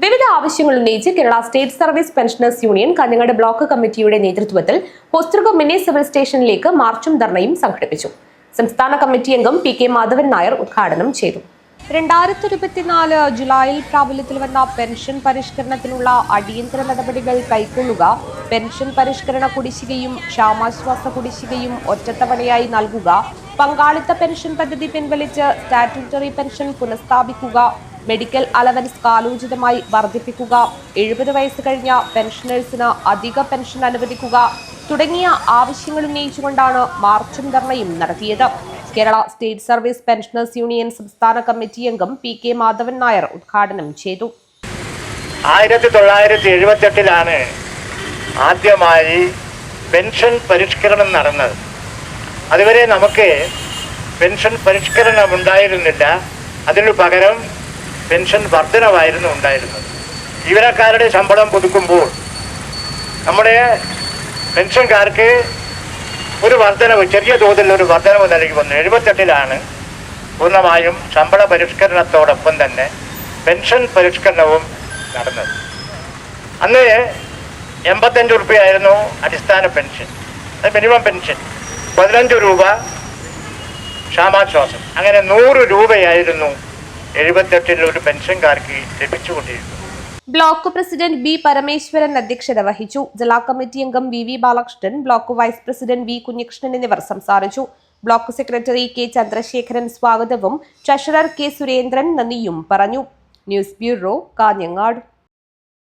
വിവിധ ആവശ്യങ്ങൾ ഉന്നയിച്ച് Kerala state service pensioners union Kanhangad block കമ്മിറ്റിയുടെ നേതൃത്വത്തിൽ ഹോസ്ദുർഗ് മിനി സിവിൽ സ്റ്റേഷനിലേക്ക് മാർച്ചും ധർണയും സംഘടിപ്പിച്ചു. സംസ്ഥാന കമ്മിറ്റി അംഗം പി കെ മാധവൻ നായർ ഉദ്ഘാടനം ചെയ്തു. 2024 ജൂലൈയിൽ പ്രാബല്യത്തിൽ വന്ന പെൻഷൻ പരിഷ്കരണത്തിനുള്ള അടിയന്തര നടപടികൾ കൈക്കൊള്ളുക, പെൻഷൻ പരിഷ്കരണ കുടിശ്ശികയും ക്ഷാമാശ്വാസ കുടിശ്ശികയും ഒറ്റത്തവണയായി നൽകുക, പങ്കാളിത്ത പെൻഷൻ പദ്ധതി പിൻവലിച്ച് സ്റ്റാറ്റ്യൂട്ടറി പെൻഷൻ പുനഃസ്ഥാപിക്കുക, മെഡിക്കൽ അലവൻസ് കാലോചിതമായി വർദ്ധിപ്പിക്കുക, 70 വയസ്സ് കഴിഞ്ഞ പെൻഷനേഴ്സിന് അധിക പെൻഷൻ അനുവദിക്കുക തുടങ്ങിയ ആവശ്യങ്ങൾ ഉന്നയിച്ചുകൊണ്ടാണ് മാർച്ചും ധർണയും നടത്തിയത്. Kerala state service pensioners union സംസ്ഥാന കമ്മിറ്റി അംഗം പി കെ മാധവൻ നായർ ഉദ്ഘാടനം ചെയ്തു. 1978 ആദ്യമായി പെൻഷൻ പരിഷ്കരണം നടന്നത്. അതുവരെ നമുക്ക് പെൻഷൻ പരിഷ്കരണം ഉണ്ടായിരുന്നില്ല. അതിനു പകരം പെൻഷൻ വർധനവായിരുന്നു ഉണ്ടായിരുന്നത്. ജീവനക്കാരുടെ ശമ്പളം പുതുക്കുമ്പോൾ നമ്മുടെ പെൻഷൻകാർക്ക് ഒരു വർധനവ്, ചെറിയ തോതിൽ ഒരു വർധനവ് നൽകി വന്നു. 78 പൂർണ്ണമായും ശമ്പള പരിഷ്കരണത്തോടൊപ്പം തന്നെ പെൻഷൻ പരിഷ്കരണവും നടന്നത്. അന്ന് 85 രൂപയായിരുന്നു അടിസ്ഥാന പെൻഷൻ, അത് മിനിമം പെൻഷൻ. 15 രൂപ ക്ഷാമാശ്വാസം. അങ്ങനെ 100 രൂപയായിരുന്നു 78 ഒരു പെൻഷൻകാർക്ക് ലഭിച്ചുകൊണ്ടിരുന്നത്. ബ്ലോക്ക് പ്രസിഡന്റ് ബി പരമേശ്വരൻ അധ്യക്ഷത വഹിച്ചു. ജില്ലാ കമ്മിറ്റി അംഗം V Balakrishnan, block vice president V Kunhikrishnan എന്നിവർ സംസാരിച്ചു. ബ്ലോക്ക് സെക്രട്ടറി കെ ചന്ദ്രശേഖരൻ സ്വാഗതവും ട്രഷറർ കെ സുരേന്ദ്രൻ നന്ദിയും പറഞ്ഞു. News bureau, Kanhangad.